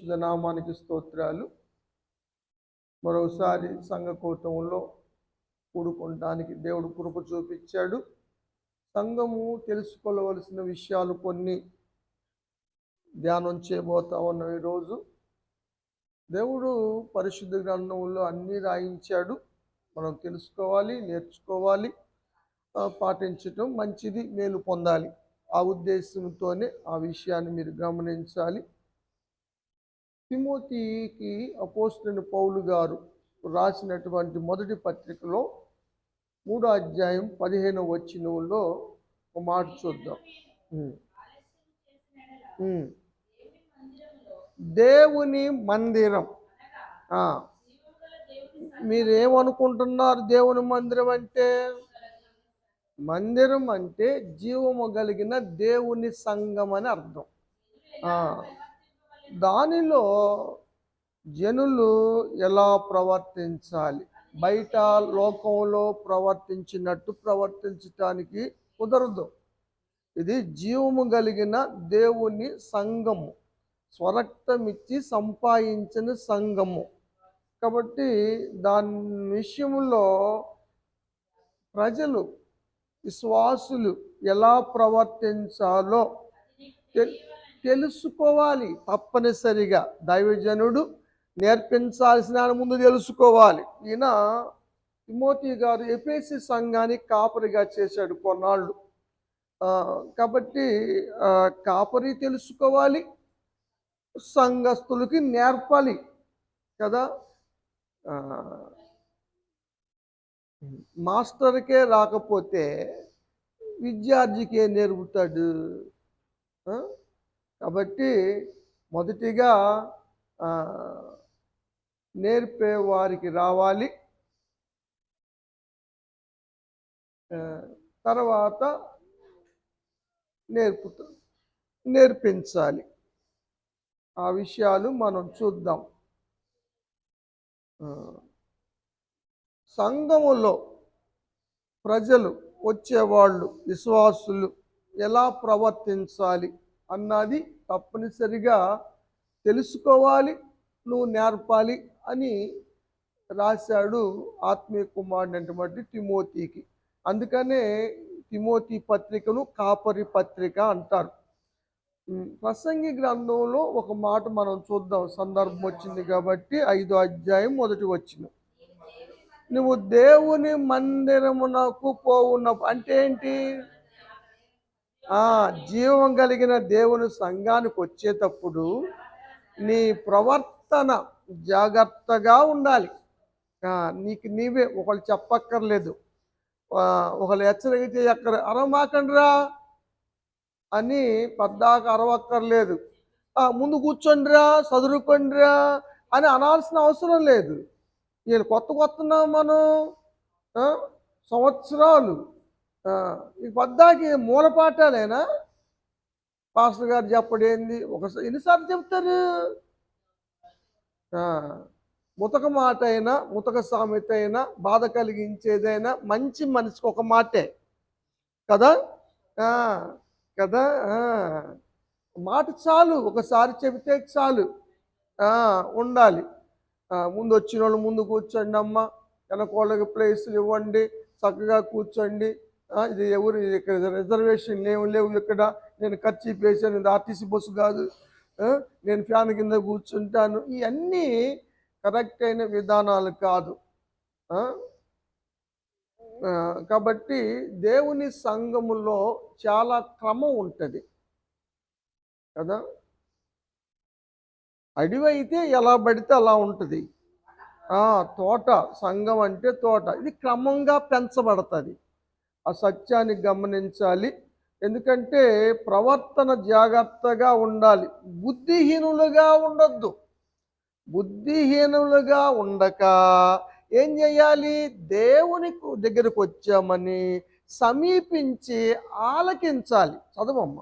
పరిశుద్ధ నామానికి స్తోత్రాలు. మరోసారి సంఘ కూటంలో కూడుకోవడానికి దేవుడు కృప చూపించాడు. సంఘము తెలుసుకోవలసిన విషయాలు కొన్ని ధ్యానం చేయబోతా ఉన్నాం. ఈరోజు దేవుడు పరిశుద్ధ గ్రంథంలో అన్నీ రాయించాడు. మనం తెలుసుకోవాలి, నేర్చుకోవాలి, పాటించటం మంచిది, మేలు పొందాలి. ఆ ఉద్దేశంతోనే ఆ విషయాన్ని మీరు గమనించాలి. తిమోతికి అపోస్తలుడైన పౌలు గారు రాసినటువంటి మొదటి పత్రికలో 3వ అధ్యాయం 15వ వచనంలో ఒక మాట చూద్దాం. దేవుని మందిరం. మీరేమనుకుంటున్నారు? దేవుని మందిరం అంటే, మందిరం అంటే జీవము కలిగిన దేవుని సంఘం అని అర్థం. దానిలో జనులు ఎలా ప్రవర్తించాలి? బయట లోకంలో ప్రవర్తించినట్టు ప్రవర్తించటానికి కుదరదు. ఇది జీవము కలిగిన దేవుని సంఘము, స్వరక్తమిచ్చి సంపాదించిన సంఘము. కాబట్టి దాని విషయంలో ప్రజలు, విశ్వాసులు ఎలా ప్రవర్తించాలో తెలుసుకోవాలి. తప్పనిసరిగా దైవజనుడు నేర్పించాల్సిన ముందు తెలుసుకోవాలి. ఈయన తిమోతి గారు ఎఫెసీ సంఘానికి కాపరిగా చేశాడు కొన్నాళ్ళు. కాబట్టి కాపరి తెలుసుకోవాలి, సంఘస్థులకి నేర్పాలి కదా. మాస్టర్కే రాకపోతే విద్యార్థికి ఏం నేర్పుతాడు? కాబట్టి మొదటిగా నేర్పే వారికి రావాలి, తర్వాత నేర్పించాలి. ఆ విషయాలు మనం చూద్దాం. సంఘములో ప్రజలు, వచ్చేవాళ్ళు, విశ్వాసులు ఎలా ప్రవర్తించాలి అన్నది తప్పనిసరిగా తెలుసుకోవాలి, నువ్వు నేర్పాలి అని రాశాడు ఆత్మీయ కుమారుడైనటువంటి తిమోతికి. అందుకనే తిమోతి పత్రికను కాపరి పత్రిక అంటారు. ప్రసంగి గ్రంథంలో ఒక మాట మనం చూద్దాం, సందర్భం వచ్చింది కాబట్టి. 5వ అధ్యాయం 1వ వచనం. నువ్వు దేవుని మందిరమునకు పోవున్నప్పుడు అంటే ఏంటి? జీవం కలిగిన దేవుని సంఘానికి వచ్చేటప్పుడు నీ ప్రవర్తన జాగ్రత్తగా ఉండాలి. నీకు నీవే, ఒకళ్ళు చెప్పక్కర్లేదు, ఒకళ్ళు హెచ్చరిక చేయక్కర్, అరవమాకండిరా అని పద్దాక అరవక్కర్లేదు. ముందు కూర్చోండిరా, చదువుకోండిరా అని అనాల్సిన అవసరం లేదు. నేను కొత్తన్నాం మనం సంవత్సరాలు. ఈ పద్దాకి మూలపాఠాలేనా? పాస్టర్ గారు చెప్పడేంది? ఒకసారి ఎన్నిసార్లు చెప్తారు? ముతక మాట అయినా, ముతక సామెత అయినా, బాధ కలిగించేదైనా మంచి మనిషికి ఒక మాటే కదా. కదా, మాట చాలు, ఒకసారి చెబితే చాలు. ఉండాలి. ముందు వచ్చిన వాళ్ళు ముందు కూర్చోండి అమ్మ, వెనకోళ్ళకి ప్లేసులు ఇవ్వండి, చక్కగా కూర్చోండి. ఇది ఎవరు ఇక్కడ రిజర్వేషన్ లేవు ఇక్కడ, నేను ఖర్చు వేసాను, ఇది ఆర్టీసీ బస్సు కాదు, నేను ఫ్యాన్ కింద కూర్చుంటాను. ఇవన్నీ కరెక్ట్ అయిన విధానాలు కాదు. కాబట్టి దేవుని సంఘములో చాలా క్రమం ఉంటుంది కదా. అడివైతే ఎలా పడితే అలా ఉంటుంది. తోట, సంఘం అంటే తోట, ఇది క్రమంగా పెంచబడుతుంది. ఆ సత్యాన్ని గమనించాలి. ఎందుకంటే ప్రవర్తన జాగ్రత్తగా ఉండాలి, బుద్ధిహీనులుగా ఉండొద్దు. బుద్ధిహీనులుగా ఉండక ఏం చేయాలి? దేవుని దగ్గరకు వచ్చామని సమీపించి ఆలకించాలి. చదవమ్మ.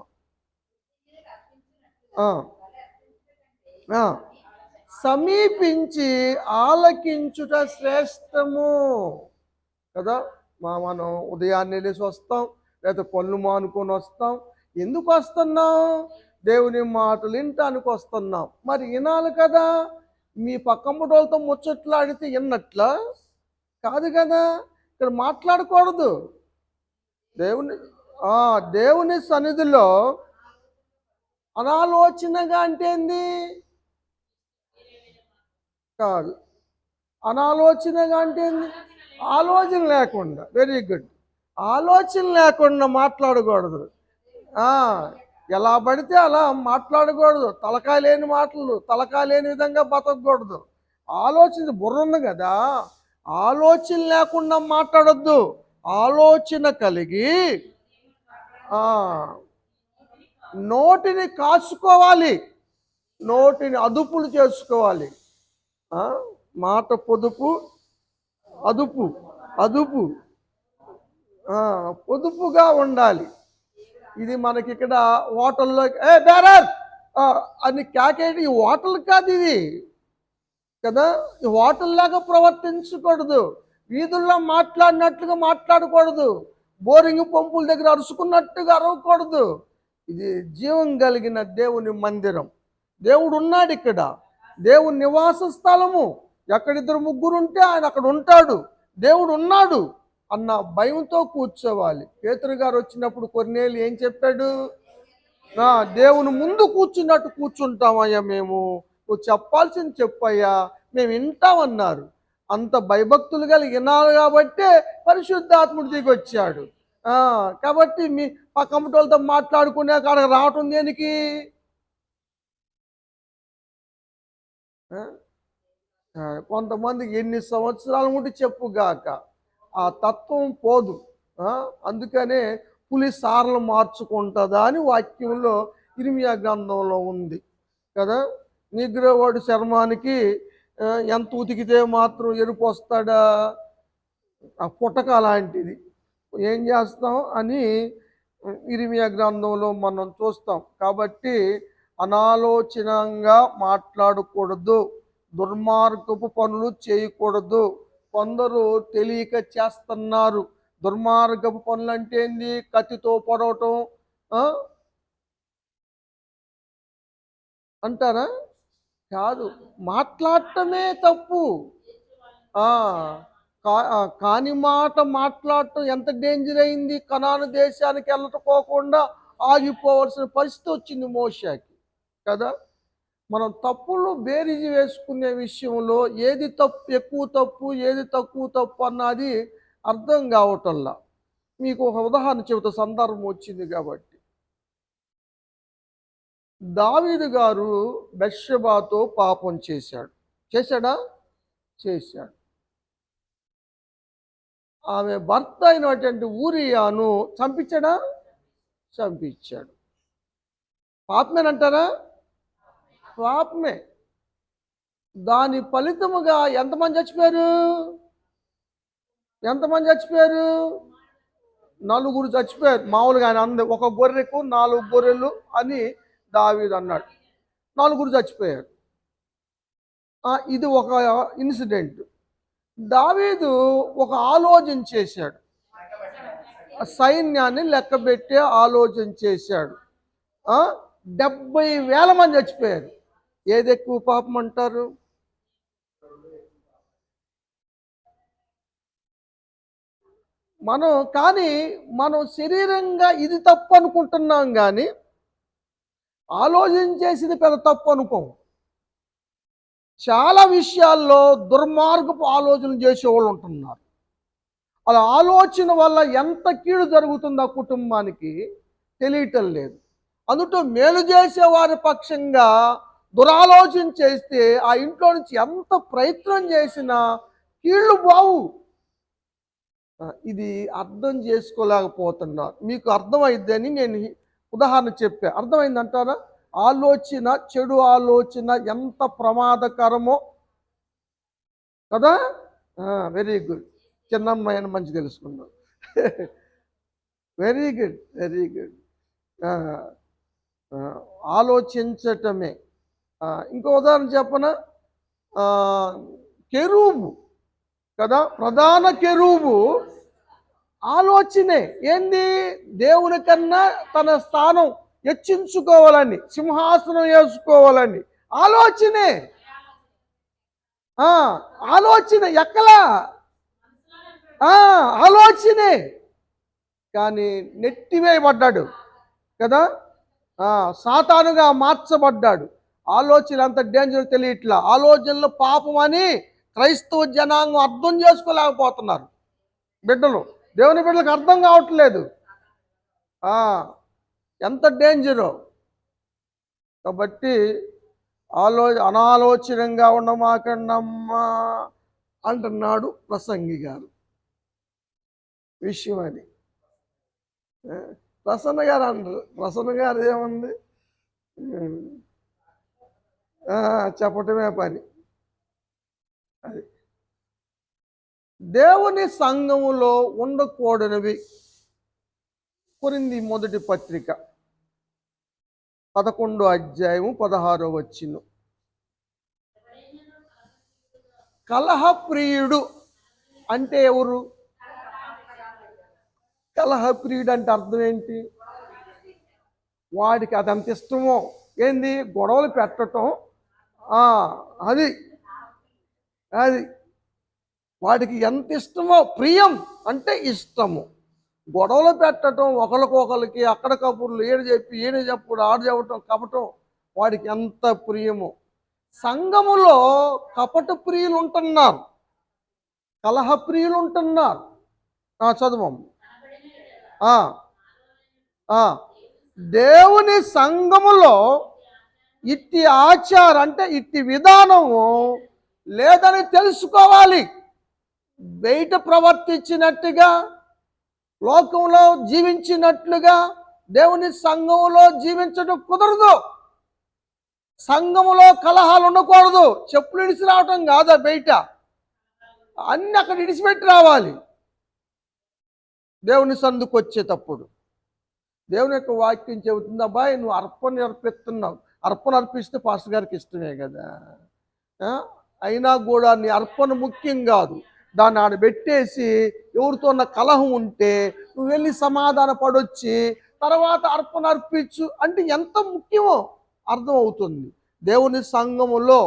సమీపించి ఆలకించుట శ్రేష్టము కదా. మనం ఉదయాన్నే లేచి వస్తాం, లేకపోతే పనులు మానుకొని వస్తాం. ఎందుకు వస్తున్నాం? దేవుని మాటలు వినటానికి వస్తున్నాం. మరి వినాలి కదా. మీ పక్కమ్మటోళ్ళతో ముచ్చట్లాడితే విన్నట్లా కాదు కదా. ఇక్కడ మాట్లాడకూడదు. దేవుని దేవుని సన్నిధిలో అనాలోచనగా అంటే ఏంది కాదు. అనాలోచనగా అంటే ఏంది ఆలోచన లేకుండా. Very good. ఆలోచన లేకుండా మాట్లాడకూడదు. ఎలా పడితే అలా మాట్లాడకూడదు. తలకాయ లేని మాటలు, తలకాయ లేని విధంగా బతకూడదు. ఆలోచన బుర్ర ఉంది కదా, ఆలోచన లేకుండా మాట్లాడొద్దు. ఆలోచన కలిగి నోటిని కాసుకోవాలి, నోటిని అదుపులు చేసుకోవాలి. మాట పొదుపు, అదుపు, అదుపు, పొదుపుగా ఉండాలి. ఇది మనకి ఇక్కడ హోటల్లో బేరర్ అని క్యాకేటి ఈ హోటల్ కాదు ఇది కదా. ఈ హోటల్ లాగా ప్రవర్తించకూడదు. వీధుల్లో మాట్లాడినట్లుగా మాట్లాడకూడదు. బోరింగ్ పంపుల దగ్గర అరుచుకున్నట్టుగా అరవకూడదు. ఇది జీవం కలిగిన దేవుని మందిరం. దేవుడు ఉన్నాడు ఇక్కడ. దేవుని నివాస స్థలము. ఎక్కడిద్దరు ముగ్గురు ఉంటే ఆయన అక్కడ ఉంటాడు. దేవుడు ఉన్నాడు అన్న భయంతో కూర్చోవాలి. పేతురు గారు వచ్చినప్పుడు కొన్నేళ్ళు ఏం చెప్పాడు? దేవుని ముందు కూర్చున్నట్టు కూర్చుంటామయ్యా మేము, నువ్వు చెప్పాల్సింది చెప్పయ్యా, మేము వింటామన్నారు. అంత భయభక్తులు కలిగి వినాలి కాబట్టే పరిశుద్ధాత్ముడు దిగి వచ్చాడు. కాబట్టి మీ పక్కమటోళ్ళతో మాట్లాడుకునే కాడ రావటం దేనికి? కొంతమందికి ఎన్ని సంవత్సరాల నుండి చెప్పుగాక ఆ తత్వం పోదు. అందుకనే పులి సారలు మార్చుకుంటుందా అని వాక్యంలో ఇర్మియా గ్రంథంలో ఉంది కదా. నిగ్రహవాడు చర్మానికి ఎంత ఉతికితే మాత్రం ఎరుపు వస్తాడా? ఆ పుటక లాంటిది. ఏం చేస్తాం అని ఇర్మియా గ్రంథంలో మనం చూస్తాం. కాబట్టి అనాలోచనంగా మాట్లాడకూడదు, దుర్మార్గపు పనులు చేయకూడదు. కొందరు తెలియక చేస్తున్నారు. దుర్మార్గపు పనులు అంటే ఏంది? కత్తితో పొడవటం అంటారా? కాదు, మాట్లాడటమే తప్పు. కాని మాట మాట్లాడటం ఎంత డేంజర్ అయింది. కనాను దేశానికి వెళ్ళకపోకుండా ఆగిపోవాల్సిన పరిస్థితి వచ్చింది మోషేకి కదా. మనం తప్పులు బేరీజు వేసుకునే విషయంలో ఏది తప్పు, ఎక్కువ తప్పు, ఏది తక్కువ తప్పు అన్నది అర్థం కావటంలా. మీకు ఒక ఉదాహరణ చెబుతా, సందర్భం వచ్చింది కాబట్టి. దావీదు గారు బెత్షెబాతో పాపం చేశాడు. చేశాడా? చేశాడు. ఆమె భర్త అయినటువంటి ఊరియాను చంపించాడా? చంపించాడు. పాపమేనంటారా? పాపమే. దాని ఫలితముగా ఎంతమంది చచ్చిపోయారు? ఎంతమంది చచ్చిపోయారు? 4 చచ్చిపోయారు. మామూలుగా ఆయన అంది ఒక గొర్రెకు 4 గొర్రెలు అని దావీదు అన్నాడు. 4 చచ్చిపోయారు. ఇది ఒక ఇన్సిడెంట్. దావీదు ఒక ఆలోచన చేశాడు. సైన్యాన్ని లెక్కబెట్టే ఆలోచన చేశాడు. 70,000 మంది చచ్చిపోయారు. ఏది ఎక్కువ పాపం అంటారు? మనం శరీరంగా ఇది తప్పు అనుకుంటున్నాం, కానీ ఆలోచన చేసేది పెద్ద తప్పు అనుకోం. చాలా విషయాల్లో దుర్మార్గపు ఆలోచన చేసేవాళ్ళు ఉంటున్నారు. అలా ఆలోచన వల్ల ఎంత కీడు జరుగుతుందో ఆ కుటుంబానికి తెలియటం లేదు. అందుతో మేలు చేసేవారి పక్షంగా దురాలోచన చేస్తే ఆ ఇంట్లో నుంచి ఎంత ప్రయత్నం చేసినా కీళ్ళు బావు. ఇది అర్థం చేసుకోలేకపోతున్నారు. మీకు అర్థమైద్దని నేను ఉదాహరణ చెప్పా. అర్థమైందంటారా? ఆలోచన, చెడు ఆలోచన ఎంత ప్రమాదకరమో కదా. Very good. చిన్నమ్మాయి అని మంచి తెలుసుకున్నాం. Very good, very good. ఆలోచించటమే. ఇంకో ఉదాహరణ చెప్పనా? కెరూబు కదా, ప్రధాన కెరూబు ఆలోచనే ఏంది? దేవుని కన్నా తన స్థానం హెచ్చించుకోవాలని, సింహాసనం వేసుకోవాలని ఆలోచనే. ఆలోచన ఎక్కలా ఆలోచనే, కానీ నెట్టివేయబడ్డాడు కదా. సాతానుగా మార్చబడ్డాడు. ఆలోచన అంత డేంజర్ తెలియట్లా. ఆలోచనలు పాపం అని క్రైస్తవ జనాంగం అర్థం చేసుకోలేకపోతున్నారు. దేవుని బిడ్డలకు అర్థం కావట్లేదు ఎంత డేంజరో. కాబట్టి అనాలోచనంగా ఉండమాకండమ్మా అంటున్నాడు ప్రసంగి గారు. విషయం అది. ప్రసన్న గారు అంటారు. ప్రసన్న గారు ఏముంది, చెప్పటమే పని. అది దేవుని సంఘములో ఉండకూడనివి. కొరింథీ మొదటి పత్రిక 11వ అధ్యాయము 16వ వచనం. కలహప్రియుడు అంటే ఎవరు? కలహప్రియుడు అంటే అర్థం ఏంటి? వాడికి అదంత ఇష్టమో ఏంది, గొడవలు పెట్టడం. అది అది వాడికి ఎంత ఇష్టమో. ప్రియం అంటే ఇష్టము. గొడవలు పెట్టడం, ఒకరికొకరికి అక్కడ కబుర్లు, ఏడు చెప్పి ఏడు చెప్పుడు, ఆడు చెప్పటం, కపటం వాడికి ఎంత ప్రియమో. సంఘములో కపట ప్రియులు ఉంటున్నారు, కలహ ప్రియులు ఉంటున్నారు. చదువు. దేవుని సంఘములో ఇట్టి ఆచారం అంటే ఇట్టి విధానము లేదని తెలుసుకోవాలి. బయట ప్రవర్తించినట్టుగా, లోకంలో జీవించినట్లుగా దేవుని సంఘములో జీవించడం కుదరదు. సంఘములో కలహాలు ఉండకూడదు. చెప్పులు ఇడిసి రావటం కాదా, బయట అన్ని అక్కడ ఇడిచిపెట్టి రావాలి. దేవుని సందుకు వచ్చేటప్పుడు దేవుని యొక్క వాక్యం చెబుతుంది, అబ్బాయి నువ్వు అర్పణ అర్పిస్తున్నావు. అర్పణ అర్పిస్తే పాస్టర్ గారికి ఇష్టమే కదా. అయినా కూడా నీ అర్పణ ముఖ్యం కాదు. దాన్ని ఆడ పెట్టేసి ఎవరితో ఉన్న కలహం ఉంటే నువ్వు వెళ్ళి సమాధాన పడొచ్చి తర్వాత అర్పణ అర్పించు అంటే ఎంత ముఖ్యమో అర్థమవుతుంది. దేవుని సంఘములో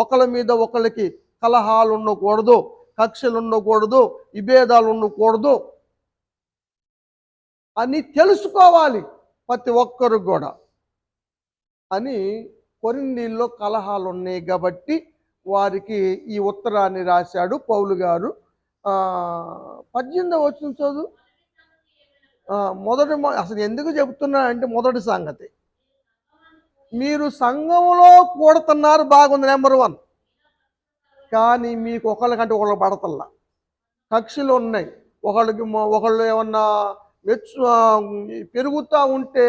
ఒకళ్ళ మీద ఒకళ్ళకి కలహాలు ఉండకూడదు, కక్షలు ఉండకూడదు, విభేదాలు ఉండకూడదు అని తెలుసుకోవాలి ప్రతి ఒక్కరు కూడా. అని కొరింథీలో కలహాలు ఉన్నాయి కాబట్టి వారికి ఈ ఉత్తరాన్ని రాశాడు పౌలు గారు. 18వ వచనం చదువు. మొదటి అసలు ఎందుకు చెబుతున్నా అంటే మొదటి సంగతి, మీరు సంఘములో కూడుతున్నారు, బాగుంది, నెంబర్ 1. కానీ మీకు ఒకళ్ళకంటే ఒకళ్ళు పడతల్లా, కక్షలు ఉన్నాయి. ఒకళ్ళు ఏమన్నా పెరుగుతూ ఉంటే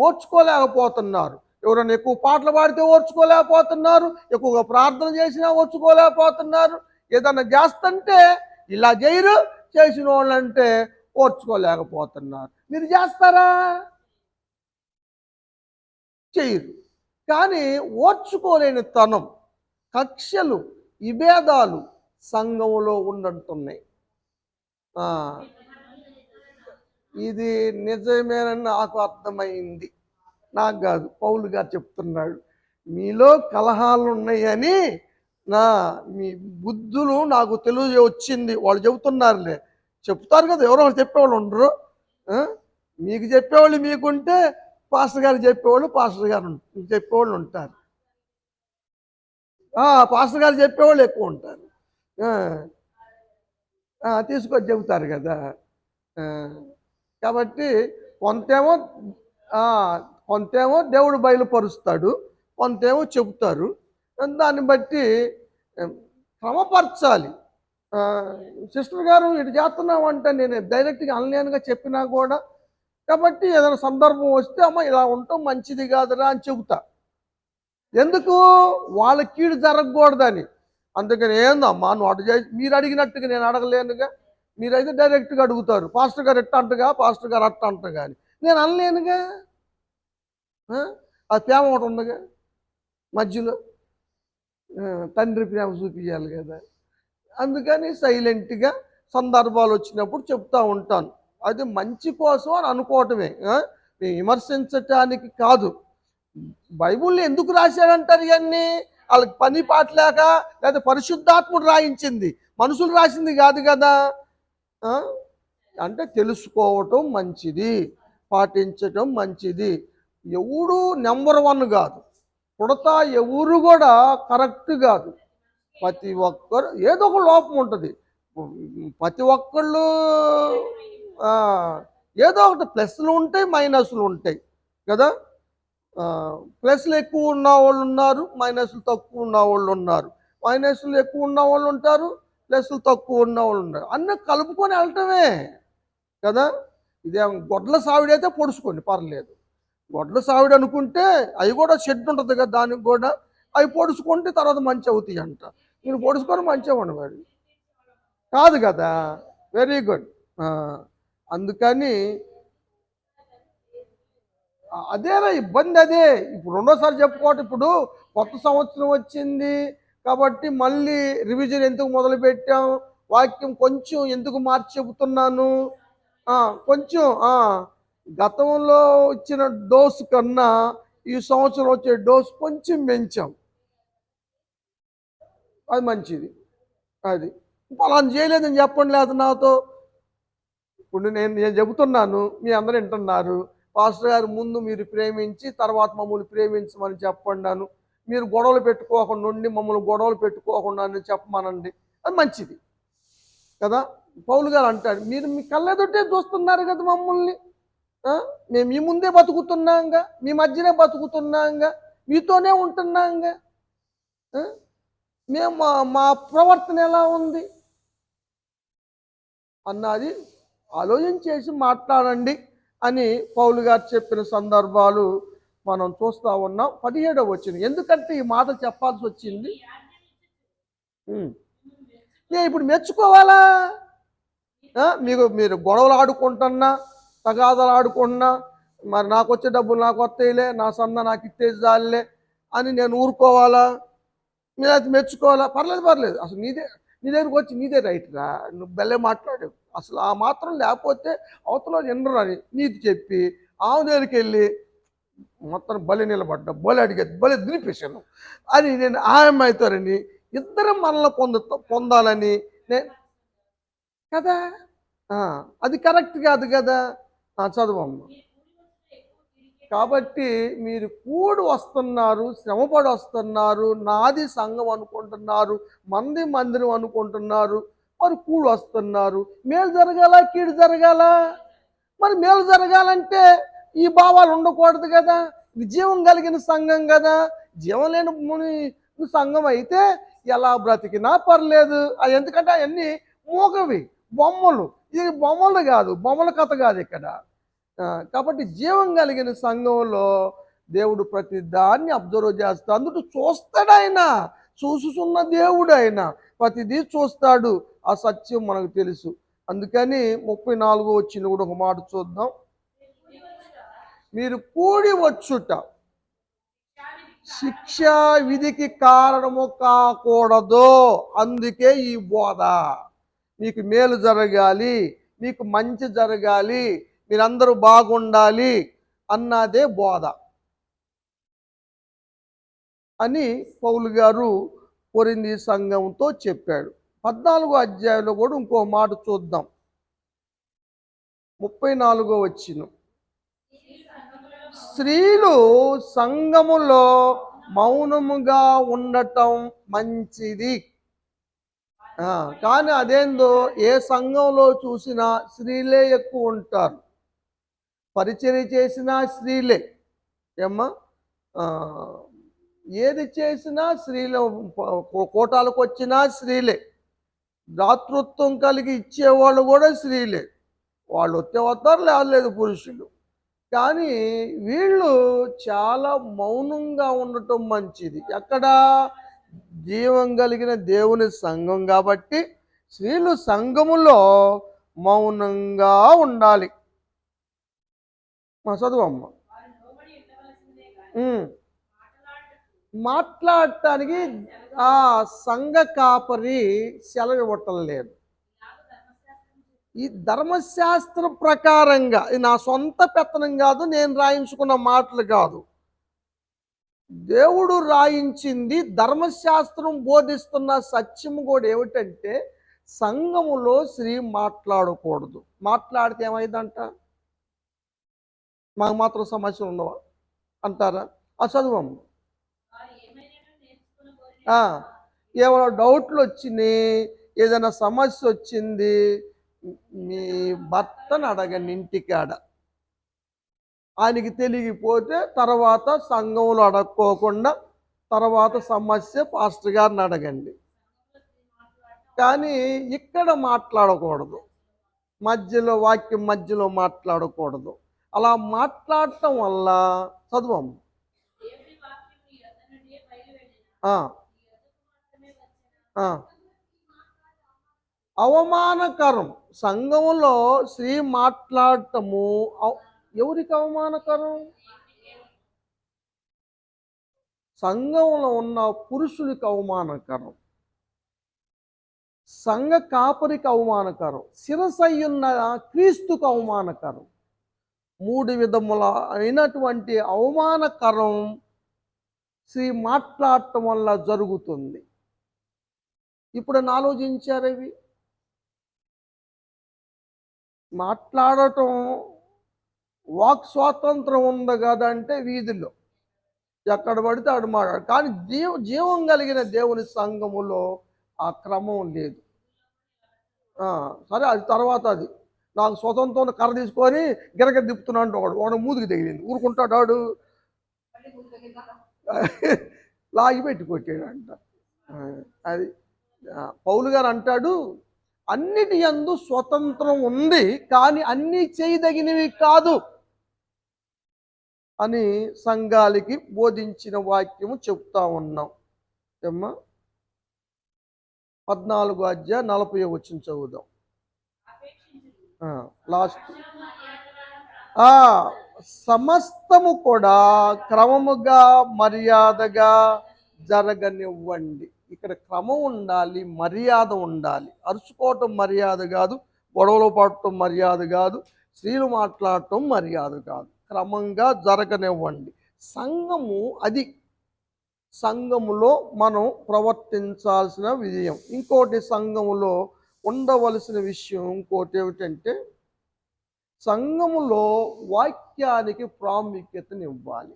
ఓర్చుకోలేకపోతున్నారు. ఎవరైనా ఎక్కువ పాటలు పాడితే ఓర్చుకోలేకపోతున్నారు, ఎక్కువగా ప్రార్థన చేసినా ఓర్చుకోలేకపోతున్నారు. ఏదన్నా చేస్తుంటే ఇలా చేయరు, చేసిన వాళ్ళంటే ఓర్చుకోలేకపోతున్నారు. మీరు చేస్తారా? చేయరు. కానీ ఓర్చుకోలేని తనం, కక్షలు, విభేదాలు సంఘములో ఉండంటున్నాయి. ఇది నిజమేనని నాకు అర్థమైంది. నాకు కాదు, పౌలు గారు చెప్తున్నాడు. మీలో కలహాలు ఉన్నాయని మీ బుద్ధులు నాకు వచ్చింది. వాళ్ళు చెబుతున్నారులే, చెప్తారు కదా, ఎవరో చెప్పేవాళ్ళు ఉండరు. మీకు చెప్పేవాళ్ళు మీకుంటే పాస్టర్ గారు చెప్పేవాళ్ళు చెప్పేవాళ్ళు ఉంటారు. పాస్టర్ గారు చెప్పేవాళ్ళు ఎక్కువ ఉంటారు. తీసుకొచ్చి చెబుతారు కదా. కాబట్టి కొంతేమో దేవుడు బయలుపరుస్తాడు, కొంతేమో చెబుతారు. దాన్ని బట్టి క్రమపరచాలి. సిస్టర్ గారు ఇటు చేస్తున్నామంటే నేను డైరెక్ట్గా అనలేనుగా చెప్పినా కూడా. కాబట్టి ఏదైనా సందర్భం వస్తే అమ్మ ఇలా ఉండటం మంచిది కాదురా అని చెబుతా. ఎందుకు? వాళ్ళ కీడు జరగకూడదని. అందుకని ఏందమ్మా నువ్వు అటు చేసి మీరు అడిగినట్టుగా నేను అడగలేనుగా. మీరైతే డైరెక్ట్గా అడుగుతారు, పాస్టర్ గారు ఎట్ట అంటగా, పాస్టర్ గారు అట్ట అంట. కానీ నేను అనలేనుగా. ఆ ప్రేమ ఒకటి ఉండగా మధ్యలో, తండ్రి ప్రేమ చూపించాలి కదా. అందుకని సైలెంట్గా సందర్భాలు వచ్చినప్పుడు చెప్తూ ఉంటాను. అది మంచి కోసం అని అనుకోవటమే. విమర్శించటానికి కాదు. బైబిల్లో ఎందుకు రాశాడంటారు ఇవన్నీ? వాళ్ళకి పని పాటలేక, లేదా పరిశుద్ధాత్ముడు రాయించింది, మనుషులు రాసింది కాదు కదా. అంటే తెలుసుకోవటం మంచిది, పాటించటం మంచిది. ఎవడు నెంబర్ 1 కాదు, పుడతా ఎవరు కూడా కరెక్ట్ కాదు. ప్రతి ఒక్కరు ఏదో ఒక లోపం ఉంటుంది. ప్రతి ఒక్కళ్ళు ఏదో ఒకటి ప్లస్లు ఉంటాయి, మైనస్లు ఉంటాయి కదా. ప్లస్లు ఎక్కువ ఉన్న వాళ్ళు ఉన్నారు, మైనస్లు తక్కువ ఉన్న వాళ్ళు ఉన్నారు. మైనస్లు ఎక్కువ ఉన్న వాళ్ళు ఉంటారు, ప్లస్లు తక్కువ ఉన్న వాళ్ళు ఉన్నారు. అన్నీ కలుపుకొని వెళ్ళటమే కదా. ఇదే గొడ్ల సావిడి అయితే పొడుచుకోండి, పర్లేదు. గొడ్ల సావిడి అనుకుంటే అవి కూడా షెడ్ ఉంటుంది కదా, దానికి కూడా అవి పొడుచుకుంటే తర్వాత మంచి అవుతాయి అంట. మీరు పొడుచుకొని మంచిగా ఉండవాలి కాదు కదా. Very good. అందుకని అదేరా ఇబ్బంది, అదే ఇప్పుడు రెండోసారి చెప్పుకోవటం. ఇప్పుడు కొత్త సంవత్సరం వచ్చింది కాబట్టి మళ్ళీ రివిజన్ ఎందుకు మొదలు పెట్టాం, వాక్యం కొంచెం ఎందుకు మార్చి చెబుతున్నాను, కొంచెం గతంలో ఇచ్చిన డోసు కన్నా ఈ సంవత్సరం వచ్చే డోసు కొంచెం పెంచాం. అది మంచిది. అది ఫలానా చేయలేదని చెప్పండి, లేదు నాతో. ఇప్పుడు నేను చెబుతున్నాను, మీ అందరూ వింటున్నారు. పాస్టర్ గారు ముందు మీరు ప్రేమించి తర్వాత మమ్మల్ని ప్రేమించమని చెప్పండాను. మీరు గొడవలు పెట్టుకోకుండా ఉండి మమ్మల్ని గొడవలు పెట్టుకోకుండా అని చెప్పమనండి, అది మంచిది కదా. పౌలు గారు అంటాడు, మీరు మీ కళ్ళెదుటే చూస్తున్నారు కదా మమ్మల్ని. మేము మీ ముందే బతుకుతున్నాంగా, మీ మధ్యనే బతుకుతున్నాంగా, మీతోనే ఉంటున్నాంగా. మేము మా ప్రవర్తన ఎలా ఉంది అన్నది ఆలోచన చేసి మాట్లాడండి అని పౌలు గారు చెప్పిన సందర్భాలు మనం చూస్తూ ఉన్నాం. 17వ వచనం. ఎందుకంటే ఈ మాట చెప్పాల్సి వచ్చింది, నేను ఇప్పుడు మెచ్చుకోవాలా? మీరు గొడవలు ఆడుకుంటున్నా, తగాదాలు ఆడుకున్నా, మరి నాకు వచ్చే డబ్బులు నాకు వస్తాయిలే, నా సన్న నాకు ఇచ్చేసి జాలే అని నేను ఊరుకోవాలా? మీరు అది మెచ్చుకోవాలా? పర్లేదు. అసలు నీ దగ్గరకు వచ్చి నీదే రైట్ రా, నువ్వు బెల్లే మాట్లాడు, అసలు ఆ మాత్రం లేకపోతే అవతల వినరు అని నీతి చెప్పి ఆమె దగ్గరికి వెళ్ళి మొత్తం బలి నిలబడ్డా, బలి అడిగేది, బలి దినిపేశాను అని నేను ఆమె అవుతారని ఇద్దరం మనల్ని పొందాలని కదా. అది కరెక్ట్ కాదు కదా. చదవమ్మ. కాబట్టి మీరు కూడి వస్తున్నారు, శ్రమపడి వస్తున్నారు, నాది సంఘం అనుకుంటున్నారు, మందిరం అనుకుంటున్నారు, మరి కూడి వస్తున్నారు. మేలు జరగాల, కీడు జరగాల. మరి మేలు జరగాలంటే ఈ భావాలు ఉండకూడదు కదా. ఇది జీవం కలిగిన సంఘం కదా. జీవం లేని సంఘం అయితే ఎలా బ్రతికినా పర్లేదు. అది ఎందుకంటే అవన్నీ మూగవి, బొమ్మలు. ఇది బొమ్మలు కాదు, బొమ్మల కథ కాదు ఇక్కడ. కాబట్టి జీవం కలిగిన సంఘంలో దేవుడు ప్రతి దాన్ని అబ్జర్వ్ చేస్తాడు. అందుకు చూస్తాడు ఆయన, చూసుకున్న దేవుడు ఆయన, ప్రతిదీ చూస్తాడు. ఆ సత్యం మనకు తెలుసు. అందుకని 34 వచ్చిన కూడా ఒక మాట చూద్దాం. మీరు కూడి వచ్చుట శిక్షా విధికి కారణము కాకూడదు. అందుకే ఈ బోధ. మీకు మేలు జరగాలి, మీకు మంచి జరగాలి, మీరందరూ బాగుండాలి అన్నదే బోధ అని పౌలు గారు కొరింథీ సంఘంతో చెప్పాడు. 14వ అధ్యాయంలో కూడా ఇంకో మాట చూద్దాం. 34వ వచనం. స్త్రీలు సంఘములో మౌనముగా ఉండటం మంచిది. కానీ అదేందో, ఏ సంఘంలో చూసినా స్త్రీలే ఎక్కువ ఉంటారు. పరిచర్య చేసినా స్త్రీలే, ఏమ్మా, ఏది చేసినా స్త్రీలు, కోటాలకు వచ్చినా స్త్రీలే, దాతృత్వం కలిగి ఇచ్చేవాళ్ళు కూడా స్త్రీలే. వాళ్ళు వస్తారు, లేదు పురుషులు. కానీ వీళ్ళు చాలా మౌనంగా ఉండటం మంచిది. ఎక్కడ? జీవం కలిగిన దేవుని సంఘం కాబట్టి స్త్రీలు సంఘములో మౌనంగా ఉండాలి. మా చదువమ్మ. మాట్లాడటానికి సంఘ కాపరి సెలవు ఇవ్వటం లేదు. ఈ ధర్మశాస్త్ర ప్రకారంగా, ఇది నా సొంత పెత్తనం కాదు, నేను రాయించుకున్న మాటలు కాదు, దేవుడు రాయించింది. ధర్మశాస్త్రం బోధిస్తున్న సత్యం కూడా ఏమిటంటే, సంఘములో స్త్రీ మాట్లాడకూడదు. మాట్లాడితే ఏమైందంట? మాకు మాత్రం సమస్యలు ఉండవా అంటారా? ఆ చదువమ్మ. ఏమైనా డౌట్లు వచ్చినాయి, ఏదైనా సమస్య వచ్చింది, మీ భర్తను అడగండి ఇంటికాడ. ఆయనకి తెలియకపోతే తర్వాత సంఘంలో అడక్కోకుండా తర్వాత సమస్య పాస్టర్ గారిని అడగండి. కానీ ఇక్కడ మాట్లాడకూడదు, మధ్యలో వాక్యం మధ్యలో మాట్లాడకూడదు. అలా మాట్లాడటం వల్ల చదువు అవమానకరం. సంఘంలో స్త్రీ మాట్లాడటము ఎవరికి అవమానకరం? సంఘంలో ఉన్న పురుషునికి అవమానకరం, సంఘ కాపరికి అవమానకరం, శిరసయ్యున్న క్రీస్తుకు అవమానకరం. 3 విధముల అయినటువంటి అవమానకరం స్త్రీ మాట్లాడటం వల్ల జరుగుతుంది. ఇప్పుడు ఆలోచించారు ఇవి. మాట్లాడటం వాక్ స్వాతంత్రం ఉంది కదంటే వీధిలో ఎక్కడ పడితే అక్కడ మాట్లాడు. కానీ జీవం కలిగిన దేవుని సంఘములో ఆ క్రమం లేదు. సరే, అది తర్వాత. అది నాకు స్వతంత్రం కర్ర తీసుకొని గిరగ దిప్పుతున్నాడు వాడు మూదికి తగిలింది, ఊరుకుంటాడు, లాగి పెట్టి కొట్టాడంట. అది పౌలు గారు అంటాడు, అన్నిటి యందు స్వతంత్రం ఉంది కానీ అన్నీ చేయదగినవి కాదు అని సంఘాలకి బోధించిన వాక్యము చెప్తా ఉన్నాం. ఏమ్మా 14వ అధ్యాయం 40వ వచనం చదువుదాం. లాస్ట్. సమస్తము కూడా క్రమముగా మర్యాదగా జరగనివ్వండి. ఇక్కడ క్రమం ఉండాలి, మర్యాద ఉండాలి. అరుచుకోవటం మర్యాద కాదు, గొడవలు పడటం మర్యాద కాదు, స్త్రీలు మాట్లాడటం మర్యాద కాదు. క్రమంగా జరగనివ్వండి. సంఘము అది. సంఘములో మనం ప్రవర్తించాల్సిన విజయం. ఇంకోటి సంఘములో ఉండవలసిన విషయం ఇంకోటి ఏమిటంటే, సంఘములో వాక్యానికి ప్రాముఖ్యతనివ్వాలి,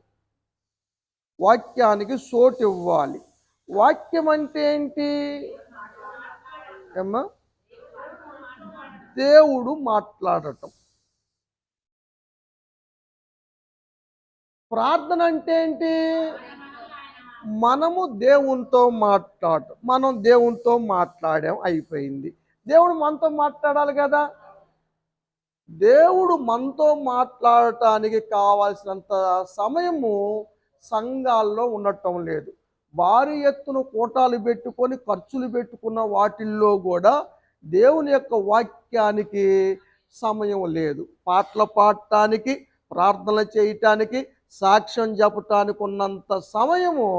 వాక్యానికి చోటు ఇవ్వాలి. వాక్యం అంటే ఏంటి ఏమ్మా? దేవుడు మాట్లాడటం. ప్రార్థన అంటే ఏంటి? మనము దేవునితో మాట్లాడటం. మనం దేవునితో మాట్లాడాం, అయిపోయింది. దేవుడు మనతో మాట్లాడాలి కదా. దేవుడు మనతో మాట్లాడటానికి కావాల్సినంత సమయము సంఘాల్లో ఉండటం లేదు. భారీ ఎత్తున కూటాలు పెట్టుకొని ఖర్చులు పెట్టుకున్న వాటిల్లో కూడా దేవుని యొక్క వాక్యానికి సమయం లేదు. పాటలు పాడటానికి, ప్రార్థనలు చేయటానికి, సాక్ష్యం చెప్పటానికి ఉన్నంత సమయము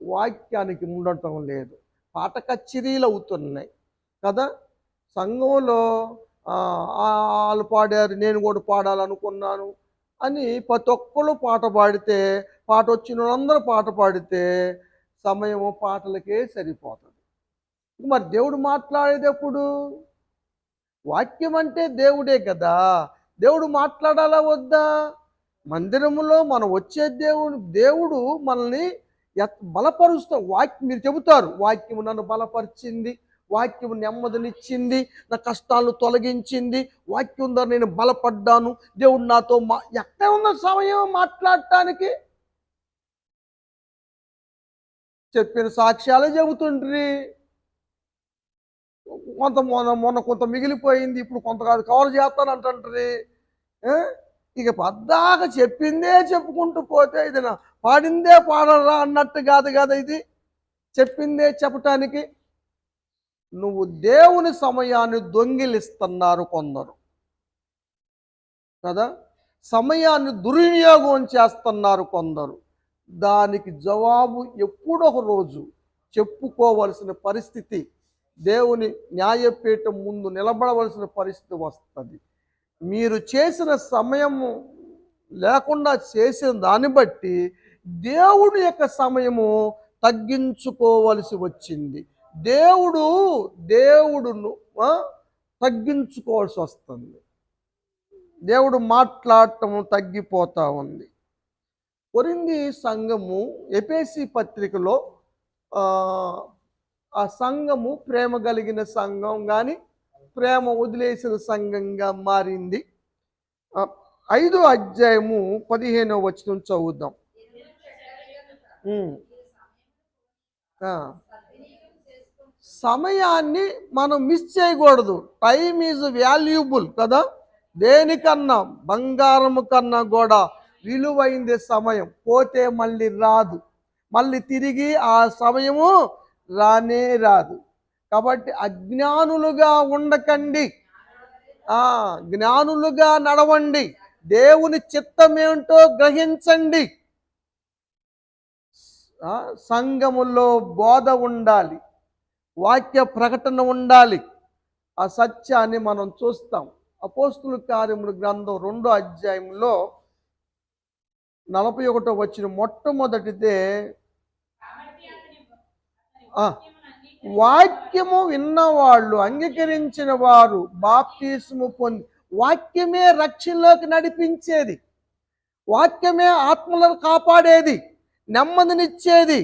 వాక్యానికి ఉండటం లేదు. పాట కచేరీలు అవుతున్నాయి కదా. సంఘంలో వాళ్ళు పాడారు, నేను కూడా పాడాలనుకున్నాను అని ప్రతి ఒక్కళ్ళు పాట పాడితే, పాట వచ్చిన వాళ్ళందరూ పాట పాడితే సమయము పాటలకే సరిపోతుంది. మరి దేవుడు మాట్లాడేటప్పుడు వాక్యం అంటే దేవుడే కదా. దేవుడు మాట్లాడాలా వద్దా? మందిరములో మనం వచ్చే దేవుడు మనల్ని బలపరుస్తాం. మీరు చెబుతారు, వాక్యము నన్ను బలపరిచింది, వాక్యము నెమ్మదినిచ్చింది, నా కష్టాలను తొలగించింది, వాక్యం ద్వారా నేను బలపడ్డాను, దేవుడు నాతో ఎక్కడ ఉన్న సమయం మాట్లాడటానికి? చెప్పిన సాక్ష్యాలే చెబుతుండ్రి. మొన్న కొంత మిగిలిపోయింది, ఇప్పుడు కొంత కాదు కవర్ చేస్తానంటుండ్రి. ఇక పద్దాక చెప్పిందే చెప్పుకుంటూ పోతే ఇది నా పాడిందే పాడరా అన్నట్టు కాదు కదా. ఇది చెప్పిందే చెప్పటానికి నువ్వు దేవుని సమయాన్ని దొంగిలిస్తున్నారు కొందరు కదా. సమయాన్ని దుర్వినియోగం చేస్తున్నారు కొందరు. దానికి జవాబు ఎప్పుడొక రోజు చెప్పుకోవలసిన పరిస్థితి దేవుని న్యాయపీఠం ముందు నిలబడవలసిన పరిస్థితి వస్తుంది. మీరు చేసిన సమయము లేకుండా చేసిన దాన్ని బట్టి దేవుడి యొక్క సమయము తగ్గించుకోవలసి వచ్చింది. దేవుడు దేవుడును తగ్గించుకోవాల్సి వస్తుంది. దేవుడు మాట్లాడటము తగ్గిపోతా ఉంది. కొరింథీ సంఘము ఎఫెసీ పత్రికలో ఆ సంఘము ప్రేమ కలిగిన సంఘం కానీ ప్రేమ వదిలేసిన సంఘంగా మారింది. 5వ అధ్యాయము 15వ వచనం చదువుదాం. సమయాన్ని మనం మిస్ చేయకూడదు. టైం ఈజ్ వాల్యుబుల్ కదా. దేనికన్నా బంగారము కన్నా కూడా విలువైంది సమయం. పోతే మళ్ళీ రాదు, మళ్ళీ తిరిగి ఆ సమయము రానే రాదు. కాబట్టి అజ్ఞానులుగా ఉండకండి, జ్ఞానులుగా నడవండి. దేవుని చిత్తమేంటో గ్రహించండి. సంఘములో బోధ ఉండాలి, వాక్య ప్రకటన ఉండాలి. ఆ సత్యాన్ని మనం చూస్తాం. అపోస్తుల కార్యముల గ్రంథం 2వ అధ్యాయంలో 41వ వచనం మొట్టమొదటిదే, వాక్యము విన్నవాళ్ళు అంగీకరించిన వారు బాప్తిస్ము పొంది. వాక్యమే రక్షణలోకి నడిపించేది, వాక్యమే ఆత్మలను కాపాడేది, నెమ్మదినిచ్చేది,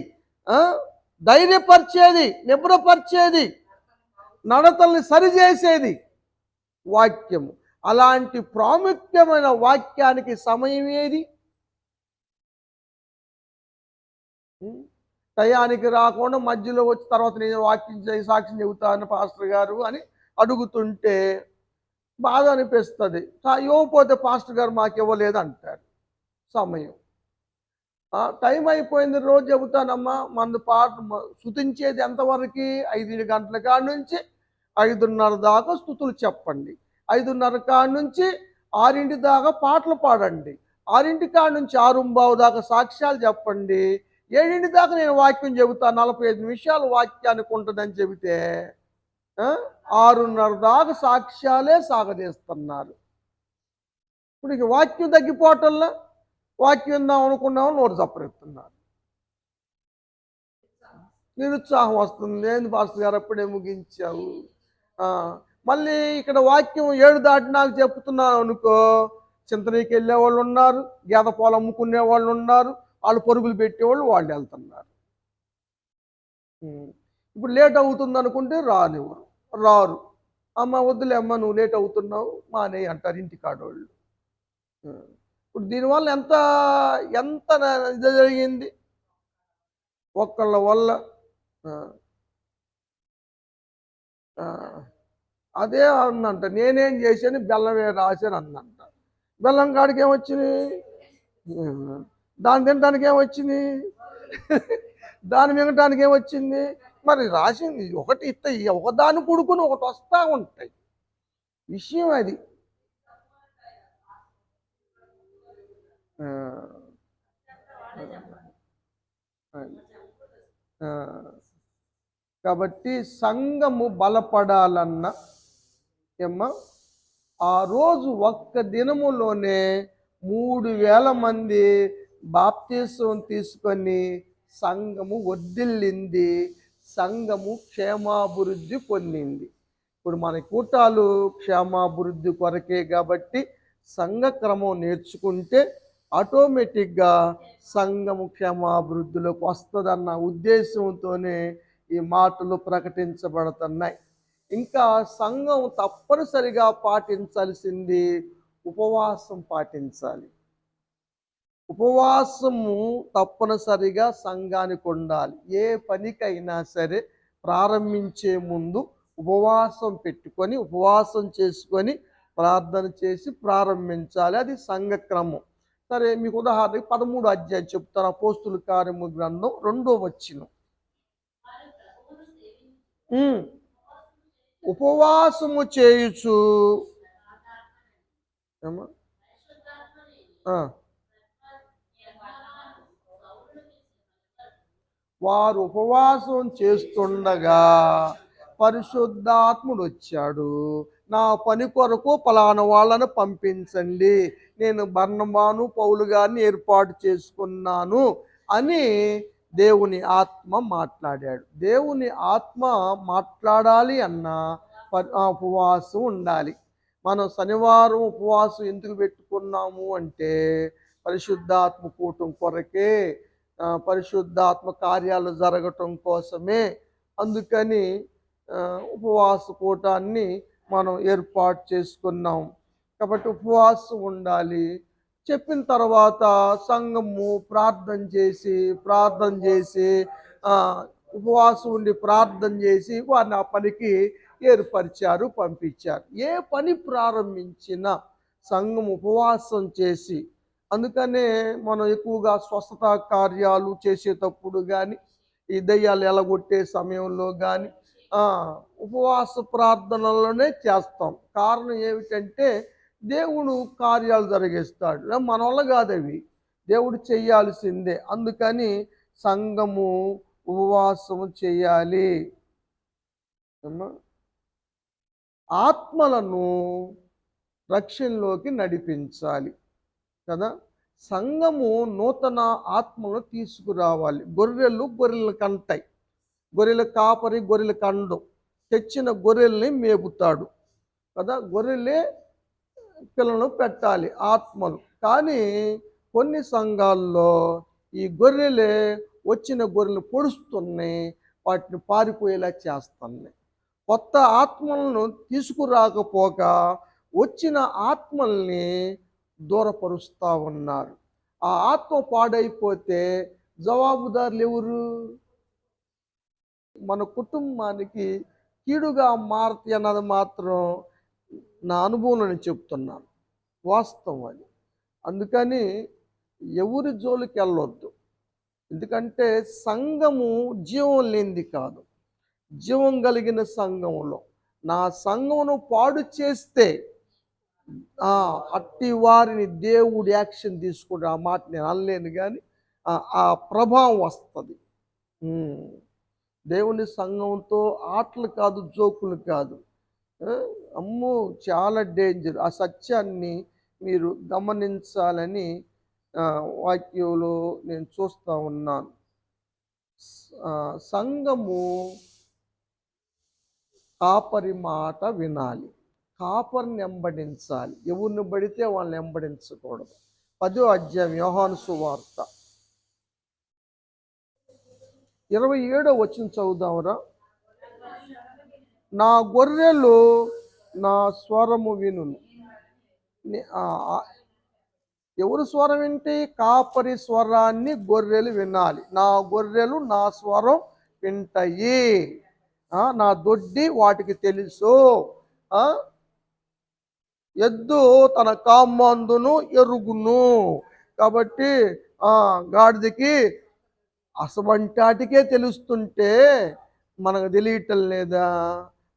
ధైర్యపరిచేది, నిబ్రపరిచేది, నడతల్ని సరిచేసేది వాక్యము. అలాంటి ప్రాముఖ్యమైన వాక్యానికి సమయం ఏది? టయానికి రాకుండా మధ్యలో వచ్చి తర్వాత నేను సాక్ష్యం చెబుతాను పాస్టర్ గారు అని అడుగుతుంటే బాధ అనిపిస్తుంది. ఇవ్వకపోతే పాస్టర్ గారు మాకు ఇవ్వలేదు అంటారు. సమయం టైం అయిపోయింది, రోజు చెబుతానమ్మా. మన పాట స్తుతించేది ఎంతవరకు? 5 గంటల కాడ నుంచి 5:30 దాకా స్తుతులు చెప్పండి. 5:30 కాడ నుంచి 6 దాకా పాటలు పాడండి. 6 కాడ నుంచి 6:15 దాకా సాక్ష్యాలు చెప్పండి. 7 దాకా నేను వాక్యం చెబుతాను, 45 నిమిషాలు వాక్యానికి ఉంటుందని చెబితే 6:30 దాకా సాక్ష్యాలే సాగదీస్తున్నారు. ఇప్పుడు ఇక వాక్యం తగ్గిపోవటంలో వాక్యం విందాం అనుకున్నాము, నోరు చప్పరెత్తున్నారు. నిరుత్సాహం వస్తుంది. ఏంది పాస్టర్ గారు అప్పుడే ముగించావు? మళ్ళీ ఇక్కడ వాక్యం 7 దాటి నాకు చెప్తున్నాను అనుకో, చింతనీకి వెళ్ళే వాళ్ళు ఉన్నారు, గేద పాలు అమ్ముకునే వాళ్ళు ఉన్నారు, వాళ్ళు పరుగులు పెట్టేవాళ్ళు వాళ్ళు వెళ్తున్నారు. ఇప్పుడు లేట్ అవుతుంది అనుకుంటే రారు. అమ్మ వద్దులే అమ్మ, నువ్వు లేట్ అవుతున్నావు మానే అంటారు ఇంటికాడోళ్ళు. ఇప్పుడు దీనివల్ల ఎంత ఇది జరిగింది ఒక్కళ్ళ వల్ల. అదే అందంట, నేనేం చేశాను, బెల్లమే రాశాను అందంట. బెల్లం కాడికి ఏమొచ్చింది, దాన్ని తినడానికి ఏమొచ్చింది, దాన్ని మింగటానికి ఏమొచ్చింది. మరి రాసింది ఒకటి ఇస్తే ఒకదాన్ని కూడుకుని ఒకటి వస్తూ ఉంటాయి. విషయం అది. కాబట్టి సంఘము బలపడాలన్న ఆ రోజు ఒక్క దినములోనే 3,000 మంది బాప్తిసం తీసుకొని సంఘము వర్ధిల్లింది, సంఘము క్షేమాభివృద్ధి పొందింది. ఇప్పుడు మన కూటాలు క్షేమాభివృద్ధి కొరకే కాబట్టి సంఘ క్రమం నేర్చుకుంటే ఆటోమేటిక్గా సంఘము క్షేమాభివృద్ధిలోకి వస్తుందన్న ఉద్దేశంతోనే ఈ మాటలు ప్రకటించబడుతున్నాయి. ఇంకా సంఘం తప్పనిసరిగా పాటించాల్సింది ఉపవాసం పాటించాలి. ఉపవాసము తప్పనిసరిగా సంఘానికి ఉండాలి. ఏ పనికైనా సరే ప్రారంభించే ముందు ఉపవాసం పెట్టుకొని, ఉపవాసం చేసుకొని, ప్రార్థన చేసి ప్రారంభించాలి. అది సంఘ క్రమం. సరే, మీకు ఉదాహరణకి 13వ అధ్యాయం చెప్తాను. అపోస్తుల కార్యము గ్రంథం 2వ వచనం. ఉపవాసము చేయుచు వారు ఉపవాసం చేస్తుండగా పరిశుద్ధాత్ముడు వచ్చాడు, నా పని కొరకు పలానా వాళ్ళను పంపించండి, నేను బర్నబాను పౌలు గారిని ఏర్పాటు చేసుకున్నాను అని దేవుని ఆత్మ మాట్లాడాడు. దేవుని ఆత్మ మాట్లాడాలి అన్నా ఉపవాసం ఉండాలి. మనం శనివారం ఉపవాసం ఎందుకు పెట్టుకున్నాము అంటే పరిశుద్ధాత్మ కూటం కొరకే, పరిశుద్ధాత్మ కార్యాలు జరగటం కోసమే. అందుకని ఉపవాస కూటాన్ని మనం ఏర్పాటు చేసుకున్నాం. కాబట్టి ఉపవాసం ఉండాలి. చెప్పిన తర్వాత సంఘము ప్రార్థన చేసి ఉపవాసం ఉండి ప్రార్థన చేసి వారిని ఆ పనికి ఏర్పరిచారు, పంపించారు. ఏ పని ప్రారంభించినా సంఘం ఉపవాసం చేసి, అందుకనే మనం ఎక్కువగా స్వస్థత కార్యాలు చేసేటప్పుడు కానీ, ఈ దయ్యాలు ఎలగొట్టే సమయంలో కానీ ఉపవాస ప్రార్థనలోనే చేస్తాం. కారణం ఏమిటంటే దేవుడు కార్యాలు జరిగిస్తాడు. మన వల్ల కాదు, అవి దేవుడు చెయ్యాల్సిందే. అందుకని సంఘము ఉపవాసము చేయాలి. ఆత్మలను రక్షణలోకి నడిపించాలి కదా. సంఘము నూతన ఆత్మను తీసుకురావాలి. గొర్రెలు కంటాయి, గొర్రెల కాపరి గొర్రెల కండు తెచ్చిన గొర్రెల్ని మేపుతాడు కదా. గొర్రెలే పిల్లలను పెట్టాలి, ఆత్మలు. కానీ కొన్ని సంఘాల్లో ఈ గొర్రెలే వచ్చిన గొర్రెలు పొడుస్తున్నాయి, వాటిని పారిపోయేలా చేస్తున్నాయి. కొత్త ఆత్మలను తీసుకురాకపోగా వచ్చిన ఆత్మల్ని దూరపరుస్తూ ఉన్నారు. ఆ ఆత్మ పాడైపోతే జవాబుదారులు ఎవరు? మన కుటుంబానికి కీడుగా మారుతాయి అన్నది మాత్రం నా అనుభవం నేను చెప్తున్నాను, వాస్తవం అది. అందుకని ఎవరి జోలికి వెళ్ళొద్దు. ఎందుకంటే సంఘము జీవం లేనిది కాదు, జీవం కలిగిన సంఘంలో నా సంఘమును పాడు చేస్తే అట్టి వారిని దేవుడు యాక్షన్ తీసుకుంటే, ఆ మాట నేను అనలేను, కానీ ఆ ప్రభావం వస్తుంది. దేవుని సంఘంతో ఆటలు కాదు, జోకులు కాదు. అమ్మో, చాలా డేంజర్. ఆ సత్యాన్ని మీరు గమనించాలని వాక్యంలో నేను చూస్తూ ఉన్నాను. సంఘము కాపరి మాట వినాలి, కాపరిని వెంబడించాలి. ఎవరిని పడితే వాళ్ళని వెంబడించకూడదు. 10వ అధ్యాయం యోహాను సువార్త 27వ వచనం చదువుదాంరా. నా గొర్రెలు నా స్వరము వినును. ఎవరు స్వరం వింటే? కాపరి స్వరాన్ని గొర్రెలు వినాలి. నా గొర్రెలు నా స్వరం వింటాయి, నా దొడ్డి వాటికి తెలుసు. ఎద్దు తన కామందును ఎరుగును. కాబట్టి గాడిదకి అసవంటాటికే తెలుస్తుంటే మనకు తెలియటం లేదా?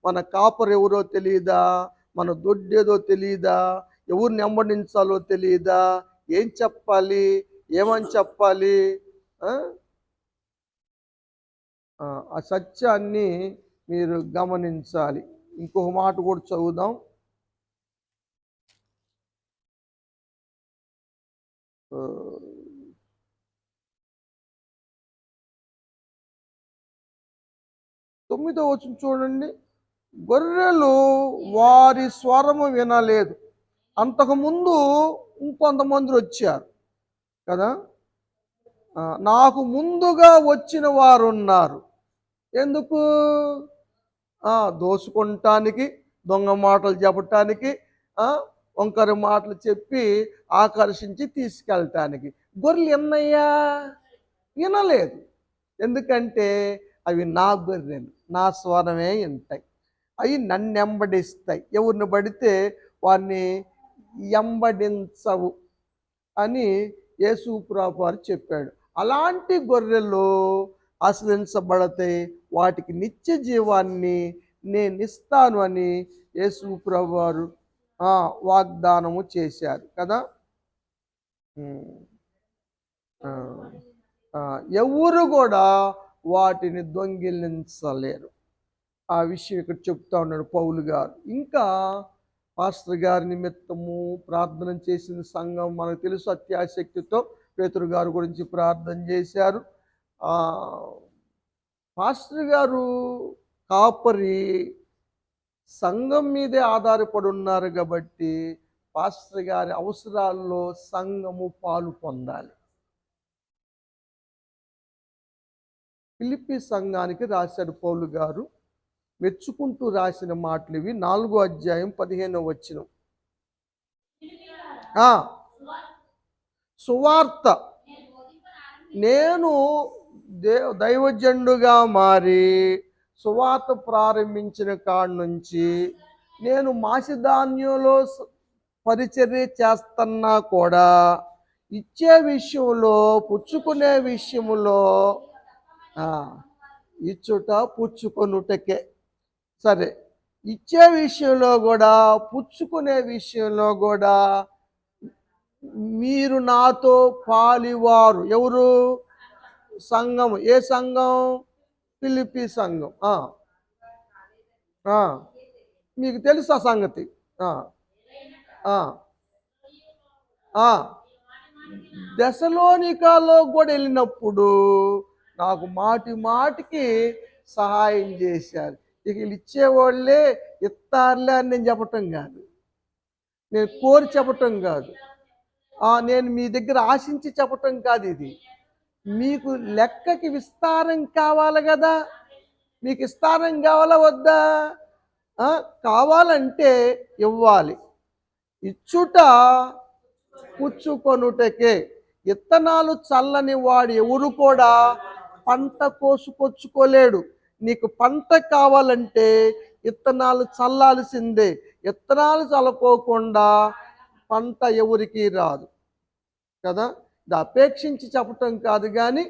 మన కాపరు ఎవరో తెలియదా? మన దొడ్డేదో తెలియదా? ఎవరిని వెంబడించాలో తెలియదా? ఏం చెప్పాలి, ఏమని చెప్పాలి? ఆ సత్యాన్ని మీరు గమనించాలి. ఇంకొక మాట కూడా చదువుదాం. తొమ్మిదో వచనం చూడండి. గొర్రెలు వారి స్వరము వినలేదు. అంతకుముందు ఇంకొంతమంది వచ్చారు కదా. నాకు ముందుగా వచ్చిన వారు ఉన్నారు. ఎందుకు? దోసుకుంటానికి, దొంగ మాటలు చెప్పటానికి, వంకర మాటలు చెప్పి ఆకర్షించి తీసుకెళ్ళటానికి. గొర్రెలు ఎన్నయ్యా వినలేదు. ఎందుకంటే అవి నా గొర్రెలు, నా స్వరమే వింటాయి. అవి నన్ను వెంబడిస్తాయి. ఎవరిని పడితే వారిని వెంబడించవు అని యేసు ప్రభువు వారు చెప్పాడు. అలాంటి గొర్రెలు ఆశ్రయించబడతాయి, వాటికి నిత్య జీవాన్ని నేను ఇస్తాను అని యేసు ప్రభువు వారు వాగ్దానము చేశారు కదా. ఎవరు కూడా వాటిని దొంగిలించలేరు. ఆ విషయం ఇక్కడ చెప్తా ఉన్నాడు పౌలు గారు. ఇంకా పాస్టర్ గారి నిమిత్తము ప్రార్థన చేసిన సంఘం మనకు తెలుసు. అత్యాసక్తితో పేతురు గారు గురించి ప్రార్థన చేశారు. పాస్టర్ గారు కాపరి సంఘం మీదే ఆధారపడి ఉన్నారు కాబట్టి పాస్టర్ గారి అవసరాల్లో సంఘము పాలు పొందాలి. ఫిలిప్పీ సంఘానికి రాశాడు పౌలు గారు. మెచ్చుకుంటూ రాసిన మాటలు ఇవి. 4వ అధ్యాయం 15వ వచనం. సువార్త నేను దైవజనుడుగా మారి సువార్త ప్రారంభించిన కాడి నుంచి నేను మాసిదోనియాలో పరిచర్య చేస్తున్నా కూడా ఇచ్చే విషయంలో, పుచ్చుకునే విషయంలో ఇచ్చుట పుచ్చుకొనుటకే. సరే, ఇచ్చే విషయంలో కూడా పుచ్చుకునే విషయంలో కూడా మీరు నాతో పాలివారు. ఎవరు? సంఘం. ఏ సంఘం? ఫిలిప్పీ సంఘం. మీకు తెలుసు ఆ సంగతి. దెసలోనికాలో కూడా వెళ్ళినప్పుడు నాకు మాటి మాటికి సహాయం చేశారు. ఇక వీళ్ళు ఇచ్చేవాళ్ళే ఇస్తారులే అని నేను చెప్పటం కాదు, నేను కోరి చెప్పటం కాదు, నేను మీ దగ్గర ఆశించి చెప్పటం కాదు. ఇది మీకు లెక్కకి విస్తారం కావాలి కదా. మీకు విస్తారం కావాలా వద్దా? కావాలంటే ఇవ్వాలి. ఇచ్చుట పుచ్చుకొనుటకే. విత్తనాలు చల్లని వాడు ఎవరు కూడా పంట కోసుకొచ్చుకోలేడు. నీకు పంట కావాలంటే విత్తనాలు చల్లాల్సిందే. విత్తనాలు చల్లుకోకుండా పంట ఎవరికి రాదు కదా. ఇది అపేక్షించి చెప్పటం కాదు, కానీ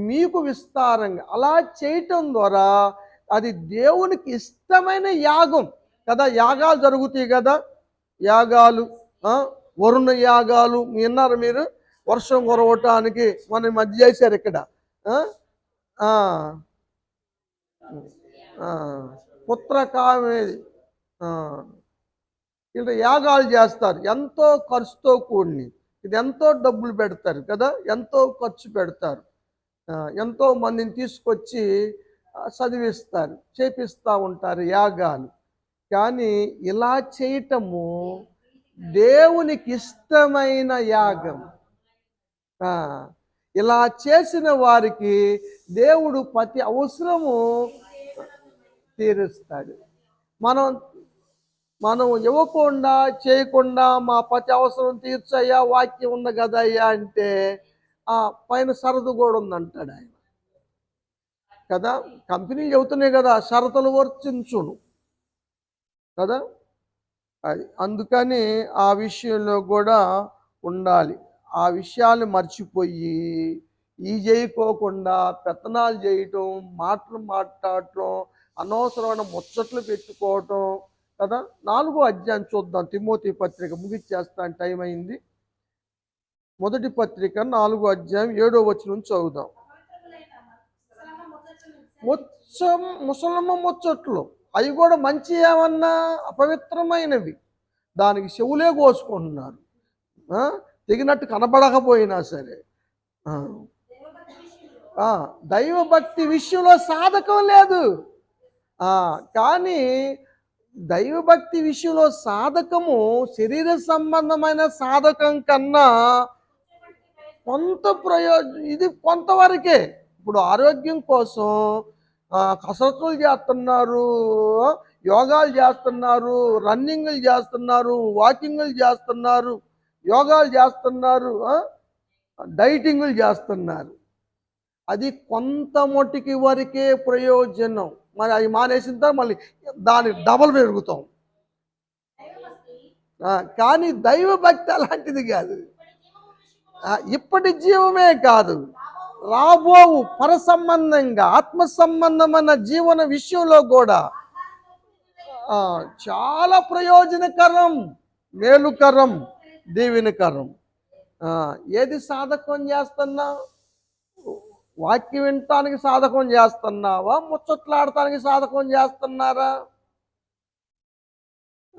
మీకు విస్తారంగా అలా చేయటం ద్వారా అది దేవునికి ఇష్టమైన యాగం కదా. యాగాలు జరుగుతాయి కదా, యాగాలు, వరుణ యాగాలు విన్నారు మీరు. వర్షం కురవటానికి మన మధ్య చేశారు ఇక్కడ. పుత్రకామేది ఇలా యాగాలు చేస్తారు. ఎంతో ఖర్చుతో కూడిని. ఇది ఎంతో డబ్బులు పెడతారు కదా, ఎంతో ఖర్చు పెడతారు. ఎంతో మందిని తీసుకొచ్చి చదివిస్తారు, చేపిస్తూ ఉంటారు యాగాలు. కానీ ఇలా చేయటము దేవునికి ఇష్టమైన యాగం. ఇలా చేసిన వారికి దేవుడు ప్రతి అవసరము తీరుస్తాడు. మనం ఇవ్వకుండా చేయకుండా మా ప్రతి అవసరం తీర్చయ్యా, వాక్యం ఉంది కదయ్యా అంటే పైన షరతు కూడా ఉందంటాడు ఆయన కదా. కంపెనీలు చెబుతున్నాయి కదా, షరతులు వర్తించును కదా. అది అందుకని ఆ విషయంలో కూడా ఉండాలి. ఆ విషయాలు మర్చిపోయి ఈ చేయకోకుండా పెత్తనాలు చేయటం, మాటలు మాట్లాడటం, అనవసరమైన ముచ్చట్లు పెట్టుకోవటం కదా. 4వ అధ్యాయం చూద్దాం. తిమోతి పత్రిక ముగిచ్చేస్తాను, టైం అయింది. మొదటి పత్రిక 4వ అధ్యాయం 7వ వచనం చదువుదాం. ముసలమ్మ ముచ్చట్లు అవి కూడా మంచి ఏమన్నా అపవిత్రమైనవి, దానికి చెవులే కోసుకుంటున్నారు. తెగినట్టు కనబడకపోయినా సరే దైవభక్తి విషయంలో సాధకం లేదు. కానీ దైవభక్తి విషయంలో సాధకము శరీర సంబంధమైన సాధకం కన్నా కొంత ఇది కొంతవరకే. ఇప్పుడు ఆరోగ్యం కోసం కసరత్తులు చేస్తున్నారు, యోగాలు చేస్తున్నారు, రన్నింగ్లు చేస్తున్నారు, వాకింగ్లు చేస్తున్నారు, యోగాలు చేస్తున్నారు, డైటింగ్లు చేస్తున్నారు. అది కొంత మట్టుకి వరకే ప్రయోజనం. మరి అవి మానేసిన తర్వాత మళ్ళీ దానికి డబల్ పెరుగుతాం. కానీ దైవభక్తి అలాంటిది కాదు. ఇప్పటి జీవమే కాదు, రాబోవు పర సంబంధంగా ఆత్మ సంబంధమైన జీవన విషయంలో కూడా చాలా ప్రయోజనకరం, మేలుకరం, దీవెనకరం. ఏది సాధకం చేస్తున్నా? వాక్యం వినటానికి సాధకం చేస్తున్నావా, ముచ్చట్లాడటానికి సాధకం చేస్తున్నారా?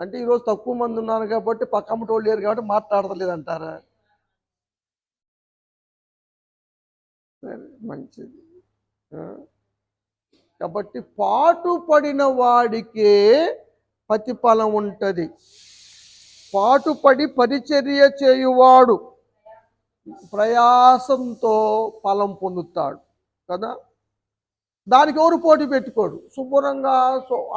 అంటే ఈరోజు తక్కువ మంది ఉన్నారు కాబట్టి పక్కమ్మటి వాళ్ళు లేరు కాబట్టి మాట్లాడతలేదంటారా? సరే, మంచిది. ఆ, కాబట్టి పాటుపడిన వాడికే ప్రతిఫలం ఉంటుంది. పాటుపడి పరిచర్య చేయువాడు ప్రయాసంతో ఫలం పొందుతాడు కదా. దానికి ఎవరు పోటీ పెట్టుకోడు. శుభ్రంగా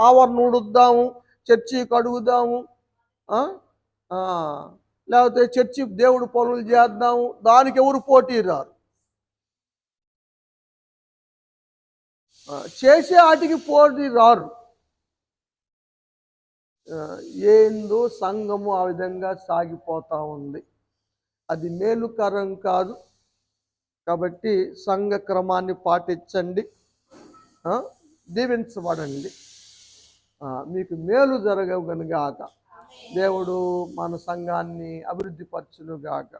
ఆవరణ ఉడుద్దాము, చర్చి కడుగుదాము, లేకపోతే చర్చి దేవుడు పనులు చేద్దాము, దానికి ఎవరు పోటీ రారు. చేసే వాటికి పోటీ రారు. ఏందో సంఘము ఆ విధంగా సాగిపోతూ ఉంది. అది మేలుకరం కాదు. కాబట్టి సంఘ క్రమాన్ని పాటించండి, దీవించబడండి, మీకు మేలు జరగవుగాక. దేవుడు మన సంఘాన్ని అభివృద్ధి పరచునుగాక.